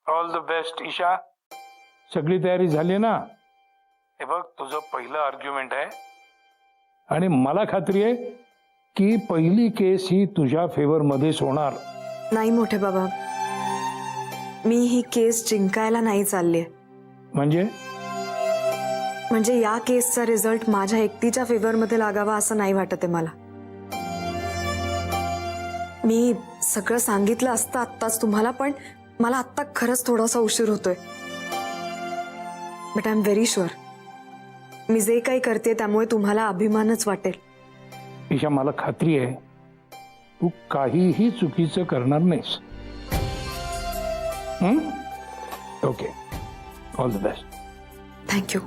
All the best Isha. सगळी तयारी झाली ना? हे बघ तुझं पहिलं आर्ग्युमेंट आहे. आणि मला खात्री आहे की पहिली केस ही तुझ्या फेवर मध्येच होणार. नाही मोठे बाबा, मी ही केस जिंकायला नाही चालली. म्हणजे या केसचा रिझल्ट माझ्या एकटीच्या फेवर मध्ये लागावा असं नाही वाटत आहे मला. मी सगळं सांगितलं असतं आत्ताच तुम्हाला, पण मला आत्ता खरंच थोडासा उशीर होतोय. But I am very sure मी जे काही करते त्यामुळे तुम्हाला अभिमानच वाटेल. ईशा, मला खात्री आहे तू काहीही चुकीचं करणार नाहीस. Okay, all the best. Thank you.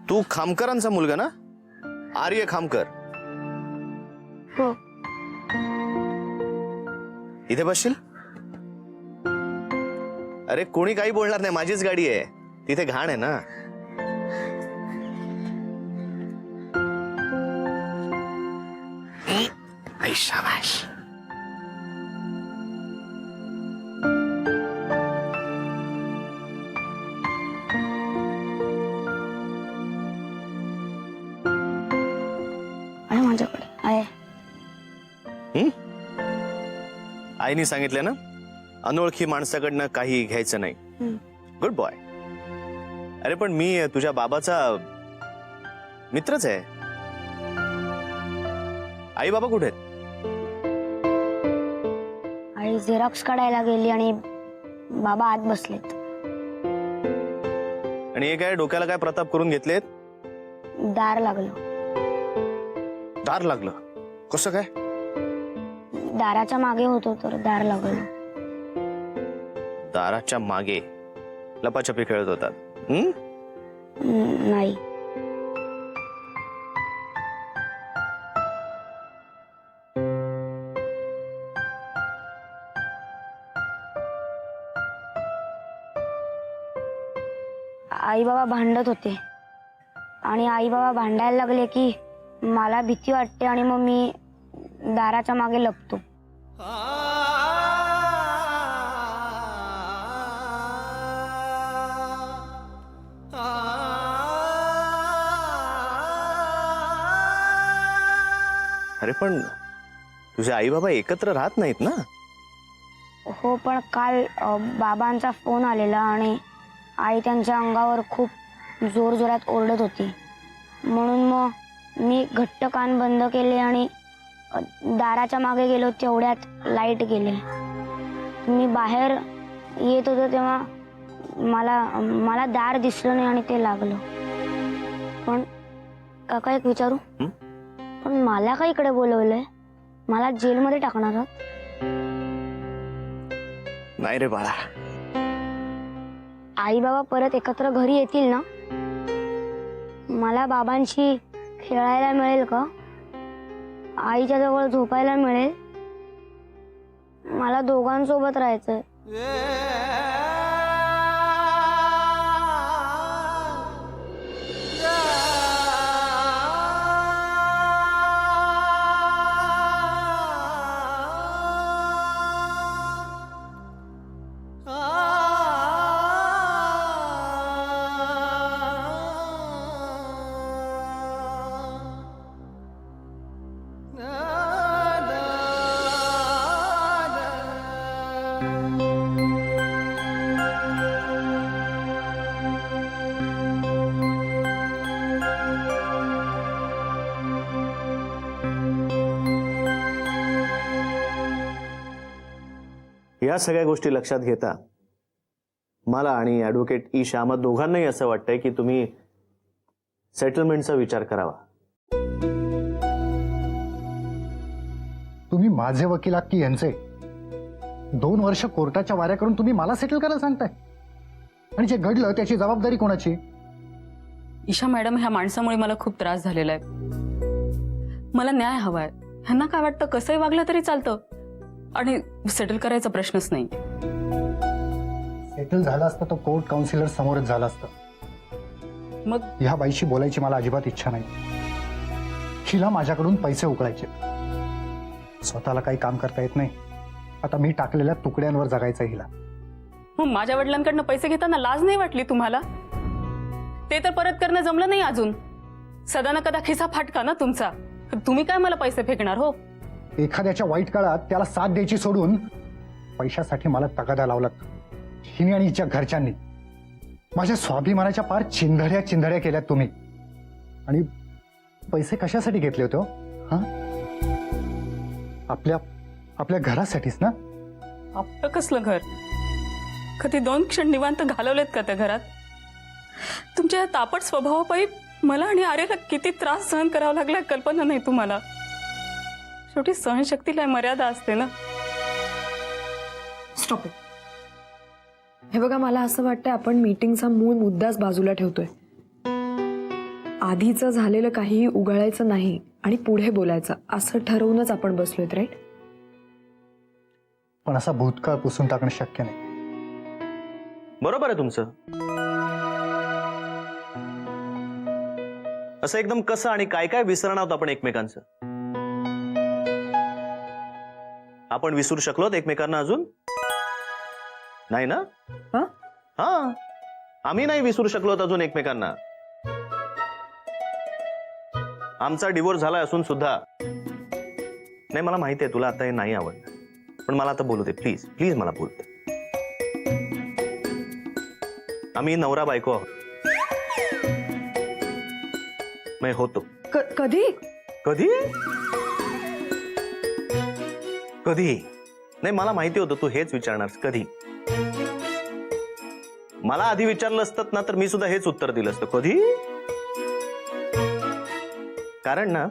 तू खामकरांचा मुलगा ना? आर्य खामकर. हो. इथे बसशील? अरे कोणी काही बोलणार नाही, माझीच गाडी आहे. तिथे घाण आहे ना. शाबाश. माझ्याकडे आहे. आईने सांगितलं ना, अनोळखी माणसाकडनं काही घ्यायचं नाही. Good boy. अरे पण मी तुझ्या बाबाचा मित्रच आहे. आई बाबा कुठे आहेत? आई झेरॉक्स काढायला गेली आणि बाबा आत बसलेत. आणि हे काय डोक्याला काय प्रताप करून घेतलेत? दार लागलं. दार लागलं? कसं काय? दाराच्या मागे होतो तर दार लागलं. दाराच्या मागे लपाछपी खेळत होतात? नाही. आई बाबा भांडत होते आणि आई बाबा भांडायला लागले की मला भीती वाटते आणि मग मी दाराच्या मागे लपतो. अरे पण तुझे आई बाबा एकत्र राहत नाहीत ना? हो, पण काल बाबांचा फोन आलेला आणि आई त्यांच्या अंगावर खूप जोरजोरात ओरडत होती. म्हणून मग मी घट्ट कान बंद केले आणि दाराच्या मागे गेलो. तेवढ्यात लाईट गेले. मी बाहेर येत होतो तेव्हा मला दार दिसलं नाही आणि ते लागलं. पण काका एक विचारू? पण मला का इकडे बोलवलंय? मला जेलमध्ये टाकणार आहात? नाही रे बाळा. आई बाबा परत एकत्र घरी येतील ना? मला बाबांशी खेळायला मिळेल का? आईच्या जवळ झोपायला मिळेल? मला दोघांसोबत राहायचंय. या सगळ्या गोष्टी लक्षात घेता मला आणि ॲडव्होकेट ईशा आम्हा दोघांनाही असं वाटतंय की तुम्ही सेटलमेंटचा विचार करावा. तुम्ही माझे वकील आहात की यांचे? 2 वर्ष कोर्टाच्या वाऱ्या करून तुम्ही मला सेटल करायला सांगताय, आणि जे घडलं त्याची जबाबदारी कोणाची? ईशा मॅडम, ह्या माणसामुळे मला खूप त्रास झालेला आहे. मला न्याय हवाय. ह्यांना काय वाटतं कसंही वागलं तरी चालतं, आणि सेटल करायचा प्रश्नच नाही. सेटल झालं असतं तर कोर्ट काउन्सिलर समोरच झालं असतं. मग ह्या बाईशी बोलायची मला अजिबात इच्छा नाही. हिला माझ्याकडून पैसे उकळायचे, स्वतःला काही काम करता येत नाही. आता मी टाकलेल्या तुकड्यांवर जगायचं हिला. मग माझ्या वडिलांकडनं पैसे घेताना लाज नाही वाटली तुम्हाला? ते तर परत करणं जमलं नाही अजून. सदा ना कदा खिसा फाटका ना तुमचा. तुम्ही काय मला पैसे फेकणार हो? एखाद्याच्या वाईट काळात त्याला साथ द्यायची सोडून पैशासाठी मला तगादा लावलात हिने आणि हिच्या घरच्यांनी. माझ्या स्वाभिमानाच्या पार चिंधड्या केल्यात तुम्ही. आणि पैसे कशासाठी घेतले होते हो? हा, आपल्या घरासाठीच ना? आपलं कसलं घर? कधी 2 क्षण निवांत घालवलेत का त्या घरात? तुमच्या या तापट स्वभावापायी मला आणि आर्याला किती त्रास सहन करावा लागला कल्पना नाही तुम्हाला. शेवटी सहनशक्तीला मर्यादा असते ना. Stop it. हे बघा, मला असं वाटतं आपण मीटिंगचा मूळ मुद्दाच बाजूला ठेवतोय. आधीचं झालेलं काहीही उगाळायचं नाही आणि पुढे बोलायचं असं ठरवूनच आपण बसलोय, राईट? पण असा भूतकाळ पुसून टाकणं शक्य नाही. बरोबर आहे तुमचं. असं एकदम कसं आणि काय काय विसरणार आहोत आपण एकमेकांचं? आपण विसरू शकलो एकमेकांना अजून? नाही ना? हा, आम्ही नाही विसरू शकलो अजून एकमेकांना. आमचा डिवोर्स झाला असून सुद्धा. नाही, मला माहिती आहे तुला आता हे नाही आवडलं, पण मला आता बोलू दे प्लीज. प्लीज मला बोलू दे. आम्ही नवरा बायको आहोत. मी होतो. कधी? कधी कधी नाही, मला माहिती होतं तू हेच विचारणार. कधी? मला आधी विचारलं असतं ना तर मी सुद्धा हेच उत्तर दिलं असतं. कधी? कारण ना,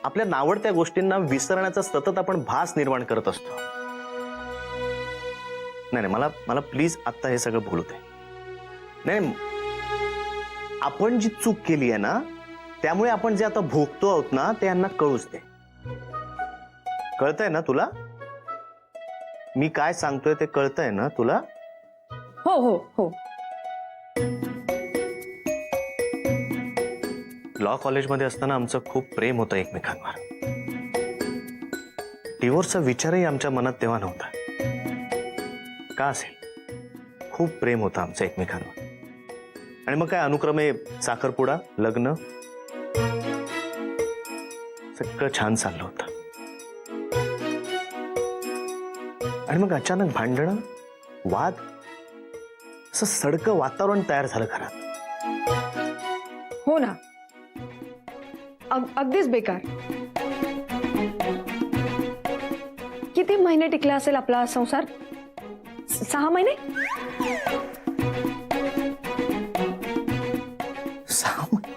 आपल्या नावडत्या गोष्टींना विसरण्याचा सतत आपण भास निर्माण करत असतो. नाही, मला प्लीज आता हे सगळं बोलू दे. नाही, आपण जी चूक केली आहे ना, त्यामुळे आपण जे आता भोगतो आहोत ना, ते यांना कळूच दे. कळतंय ना तुला? मी काय सांगतोय ते कळतंय ना तुला? हो हो हो. लॉ कॉलेजमध्ये असताना आमचं खूप प्रेम होतं एकमेकांवर. डिवोर्सचा विचारही आमच्या मनात तेव्हा नव्हता. का असेल? खूप प्रेम होतं आमचं एकमेकांवर. आणि मग काय अनुक्रमे साखरपुडा, लग्न, सगळं छान चाललं होतं. आणि मग अचानक भांडणं, वाद, असं सडकं वातावरण तयार झालं घरात. हो ना, अगदीच बेकार. किती महिने टिकला असेल आपला संसार? 6 महिने? 6 महिने?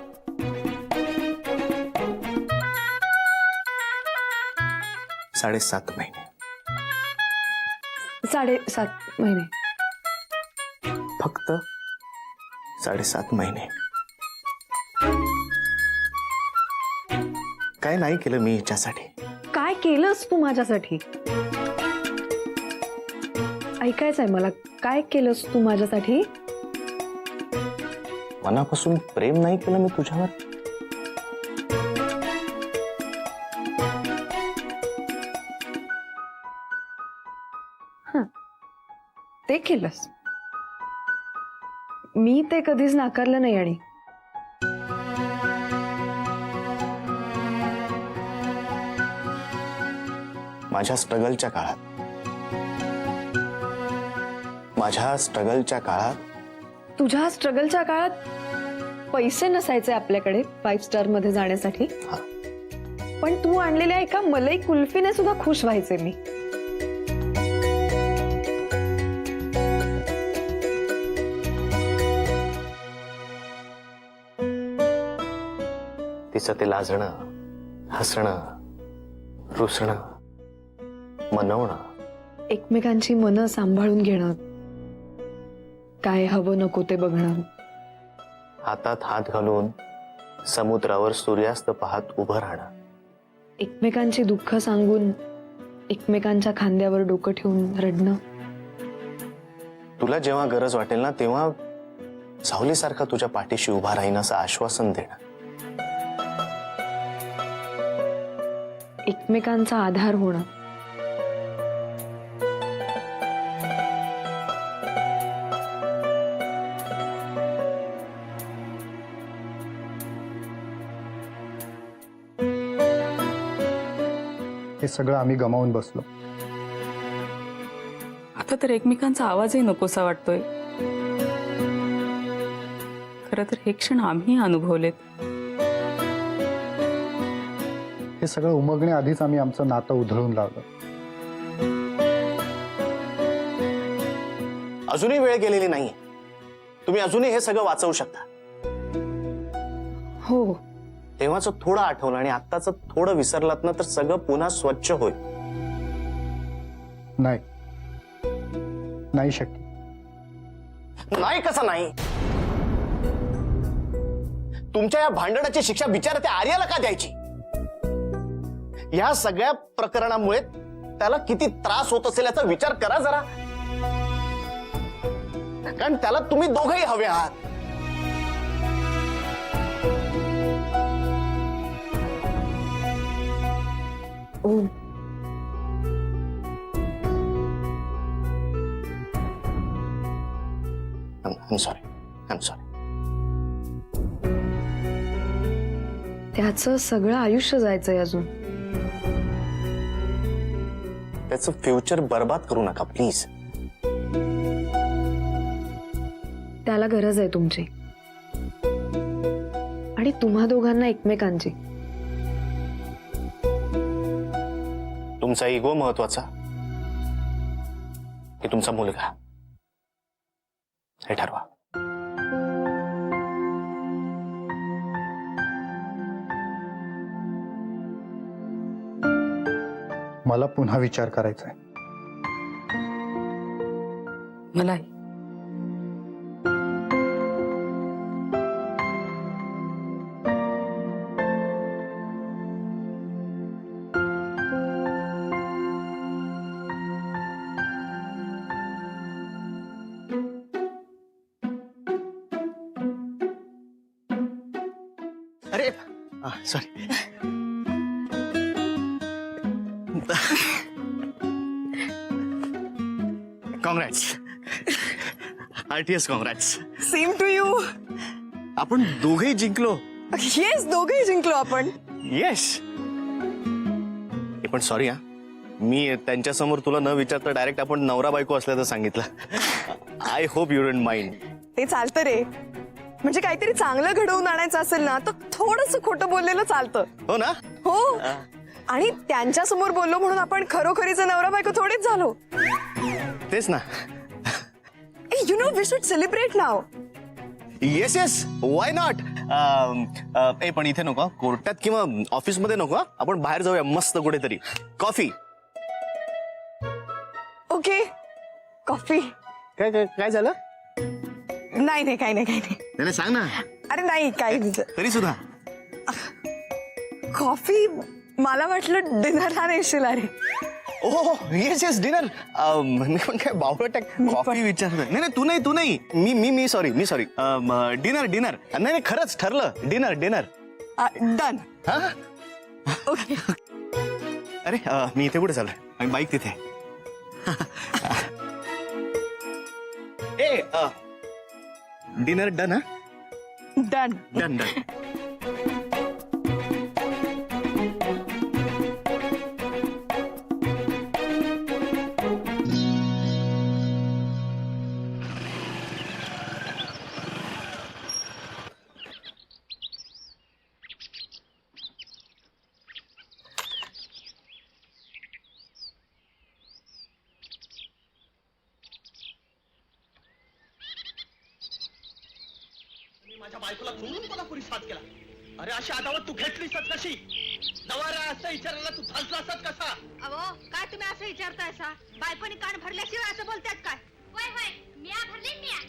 7.5 महिने. 7.5 महिने. फक्त 7.5 महिने. काय नाही केलं मी हिच्यासाठी. काय केलंस तू माझ्यासाठी? ऐकायचंय मला. काय केलंस तू माझ्यासाठी? मनापासून प्रेम नाही केलं मी तुझ्यावर. ते केलंस. मी ते कधीच नाकारलं नाही. आणि माझ्या स्ट्रगलच्या काळात तुझ्या स्ट्रगलच्या काळात पैसे नसायचे आपल्याकडे 5 स्टार मध्ये जाण्यासाठी. पण तू आणलेल्या एका मलाई कुल्फीने सुद्धा खुश व्हायचे मी. तिचं ते लाजणं, हसणं, रुसणं, मनवणं, एकमेकांची मनं सांभाळून घेणं, काय हवं नको ते बघणं, हातात हात घालून समुद्रावर सूर्यास्त पाहत उभं राहणं, एकमेकांची दुःख सांगून एकमेकांच्या खांद्यावर डोकं ठेवून रडणं. तुला जेव्हा गरज वाटेल ना तेव्हा सावलीसारखा तुझ्या पाठीशी उभा राहीन असं आश्वासन देणं. एकमेकांचा आधार होणं. हे सगळं आम्ही गमावून बसलो. आता तर एकमेकांचा आवाजही नकोसा वाटतोय. खरं तर हे क्षण आम्ही अनुभवलेत. हे सगळं उमगण्याआधीच आम्ही आमचं नातं उधळून लावलं. अजूनही वेळ गेलेली नाही. तुम्ही अजूनही हे सगळं वाचवू शकता. हो, तेव्हाच थोडं आठवलं आणि आत्ताच थोडं विसरलात ना तर सगळं पुन्हा स्वच्छ होईल. नाही, नाही शक्य. नाही कसं नाही? तुमच्या या भांडणाची शिक्षा बिचारा त्या आर्याला का द्यायची? या सगळ्या प्रकरणामुळे त्याला किती त्रास होत असेल याचा विचार करा जरा. कारण त्याला तुम्ही दोघंही हवे आहात. ओम, I'm sorry. I'm sorry. त्याचं सगळं आयुष्य जायचंय अजून. त्याचं फ्युचर बर्बाद करू नका प्लीज. त्याला गरज आहे तुमची आणि तुम्हा दोघांना एकमेकांची. तुमचा इगो महत्वाचा की तुमचा मुलगा हे ठरवा. मला पुन्हा विचार करायचा आहे. मलाही. अरे sorry. Congrats. RTS congrats. Same to you. आपण दोघेही जिंकलो. येस, दोघेही जिंकलो आपण. येस. पण सॉरी हा, मी त्यांच्या समोर तुला न विचारता डायरेक्ट आपण नवरा बायको असल्याचं सांगितलं. I hope you don't mind. ते चालतं रे. म्हणजे काहीतरी चांगलं घडवून आणायचं असेल ना तर थोडंसं खोटं बोललेलं चालतं. हो ना? हो. आणि त्यांच्या समोर बोललो म्हणून आपण खरोखरीचं नवरा बायको थोडीच झालो. तेच ना. You know we should celebrate now. Yes yes, why not. पण इथे नको, कोर्टात किंवा ऑफिसमध्ये नको. आपण बाहेर जाऊया मस्त कुठेतरी. कॉफी. Okay, coffee. काय काय काय झालं? नाही नाही, काही नाही, काही नाही. नाही सांग ना. अरे नाही, काही नाही. तरी सुद्धा कॉफी. मला वाटलं डिनरला नेशील. अरे ओ येस येस, डिनर. मी पण काय बावळट कॉफी विचारतोय. नाही नाही, तू नाही. मी सॉरी. डिनर. नाही नाही, खरंच ठरलं. डिनर. डन. हा. ओके. अरे मी इथे कुठे चाललोय? आणि बाईक तिथे. ए डिनर डन. हा डन. डन. माझ्या बायकोला चोरून कोल्हापुरी साथ केला. अरे अशी आदावत तू घेतलीस कशी? नवारा असं विचारायला तू फसला असत कसा? अहो काय तुम्ही असं विचारताय सा? बायकोनी कान भरल्याशिवाय असं बोलतात काय? होय होय मिया भरले मिया.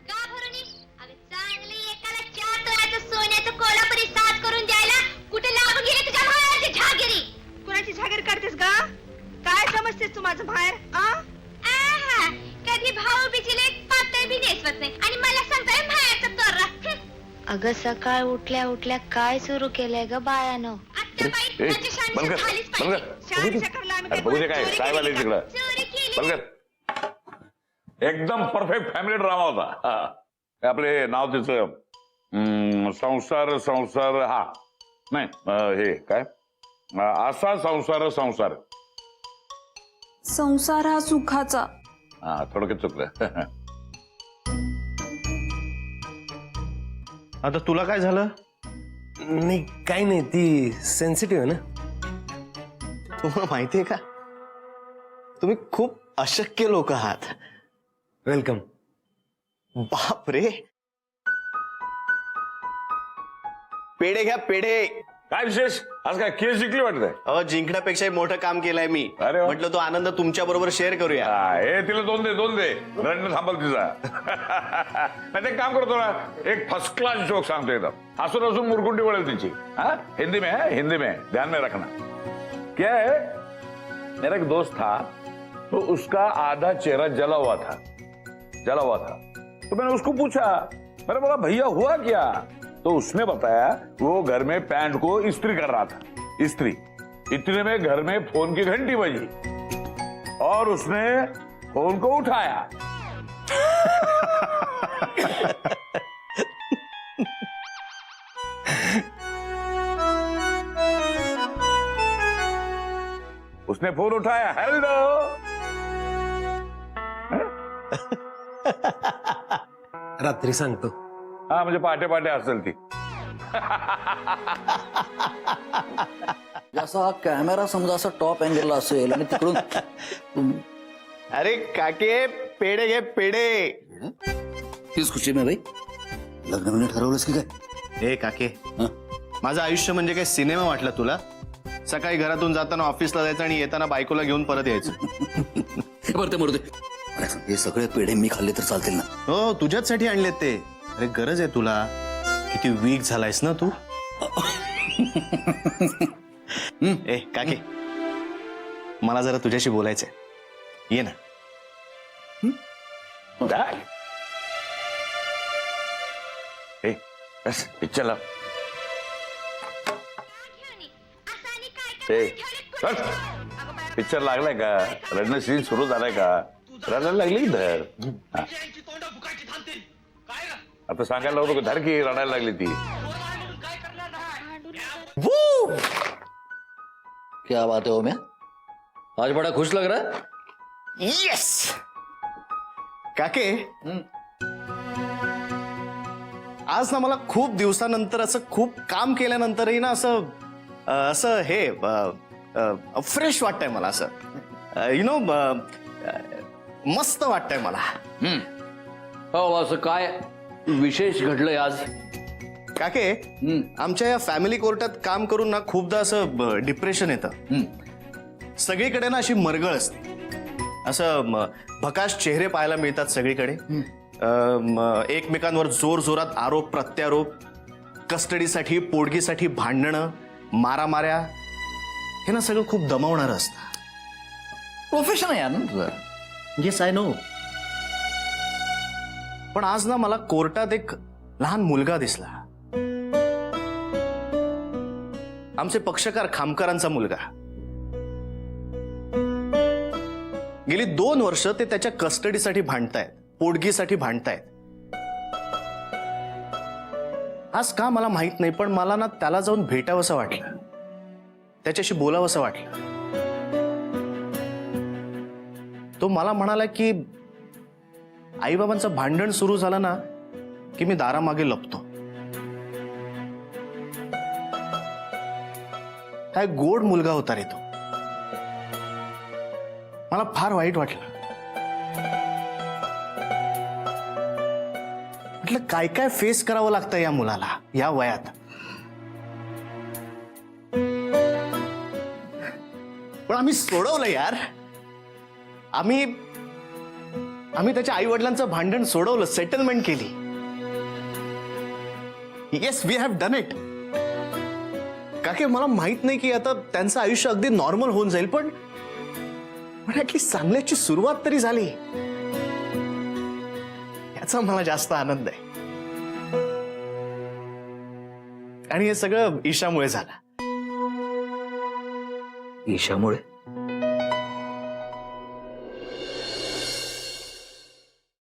का भरुनी? अगं चांगली एकाला 4 तोळ्याचं सोन्याचं कोल्हापुरी साज करून द्यायला कुठे लागून गेली तुझ्या भावाची झागिरी? कुणाची झागिरी करतेस गा? काय समजतेस तू माझं बाहेर? आहा कधी भाऊ बिजीले पातळ बी नेसवत नाही आणि मला सांगताय बाहेरचं तोर्रा. अगं सकाळ उठल्या उठल्या काय सुरू केलंय ग बायानं? आत्याबाई माझी शान झालीच पाहिजे. शान शकरला आम्ही बघू दे काय चोरी काय केली वाले का? तिकडं चोरी केली. बघ एकदम परफेक्ट फॅमिली ड्रामा होता. हा. काय आपले नाव तिचं संसार संसार हा नाही हे काय असा संसार संसार संसार हा सुखाचा. हा थोडक्यात चुकलं. आता तुला काय झालं? नाही काही नाही, ती सेन्सिटिव्ह आहे ना. तुम्हाला माहितीये का, तुम्ही खूप अशक्य लोक आहात. वेलकम. बाप रे, पेढे घ्या पेढे. काय विशेष आज काय केस जिंकली वाटतंय? अहो जिंकण्यापेक्षाही मोठं काम केलंय मी. अरे वा. म्हटलं तो आनंद तुमच्या बरोबर शेअर करूया. हे तिला दोन दे रडणं थांबल तिचा. नाही ते काम करतो ना, एक फर्स्ट क्लास जोक सांगतो एकदम हसून हसून मुरकुंडी वळेल तिची. हाँ हिंदी में ध्यान में रखना. क्या है, मेरा एक दोस्त था तो उसका आधा चेहरा जला हुआ था. तो मैंने उसको पूछा, मैंने बोला भैया हुआ क्या? तो उसने बताया वो घर में पैंट को इस्त्री कर रहा था. इस्त्री इतने में घर में फोन की घंटी बजी और उसने फोन को उठाया. उसने फोन उठाया. हेलो. रात्री सांगतो. हा म्हणजे पहाटे पहाटे असेल ती. जसा कॅमेरा समजा असा टॉप अँगलला असेल आणि तिकडून अरे काके पेढे घे पेढे. तीच खुशी में भाई लग्न म्हणजे ठरवलंस की काय? हे काके, माझं आयुष्य म्हणजे काय सिनेमा वाटला तुला? सकाळी घरातून जाताना ऑफिसला जायचं आणि येताना बायकोला घेऊन परत यायचं. बरं ते मरू दे. हे सगळे पेढे मी खाल्ले तर चालतील ना? हो तुझ्याचसाठी आणलेत ते. अरे गरज आहे तुला. किती वीक झालायस ना तू. ए काके, मला जरा तुझ्याशी बोलायचंय. ये ना. काय? ए बस पिक्चर लाव. पिक्चर लागलाय का? रडणं सीन सुरू झालाय का? रडायला लागली धर. आता सांगायला नको धर की रडायला लागली ती. क्या बात है ओम्या, आज बड़ा खुश लग रहा है. येस काके, आज ना मला खूप दिवसानंतर असं खूप काम केल्यानंतरही ना असं हे फ्रेश वाटतंय मला. असं यु नो मस्त वाटतंय मला. हो असं काय विशेष घडलंय आज? काके, आमच्या या फॅमिली कोर्टात काम करून ना खूपदा असं डिप्रेशन येतं. सगळीकडे ना अशी मरगळ असते. असं भकाश चेहरे पाहायला मिळतात सगळीकडे. एकमेकांवर जोर जोरात आरोप प्रत्यारोप, कस्टडीसाठी पोटगीसाठी भांडणं, मारामाऱ्या, हे ना सगळं खूप दमवणारं असतं. प्रोफेशन आहे ना तुझं. Yes I know. पण आज ना मला कोर्टात एक लहान मुलगा दिसला. आमचे पक्षकार खामकरांचा मुलगा. गेली 2 वर्ष ते त्याच्या कस्टडीसाठी भांडतायत, पोटगीसाठी भांडतायत. आज का मला माहित नाही, पण मला ना त्याला जाऊन भेटावंसं वाटलं, त्याच्याशी बोलावंसं वाटलं. तो मला म्हणाला की आईबाबांचं भांडण सुरू झालं ना की मी दारामागे लपतो. काय गोड मुलगा होता रे तो. मला फार वाईट वाटलं. म्हटलं काय काय फेस करावं लागतं या मुलाला या वयात. पण आम्ही सोडवलं यार. आम्ही त्याच्या आई वडिलांचं भांडण सोडवलं, सेटलमेंट केली. Yes, we have done it. का की मला माहित नाही की आता त्यांचं आयुष्य अगदी नॉर्मल होऊन जाईल, पण ऍटलीस्ट चांगल्याची सुरुवात तरी झाली, याचा मला जास्त आनंद आहे. आणि हे सगळं ईशामुळे झालं. ईशामुळे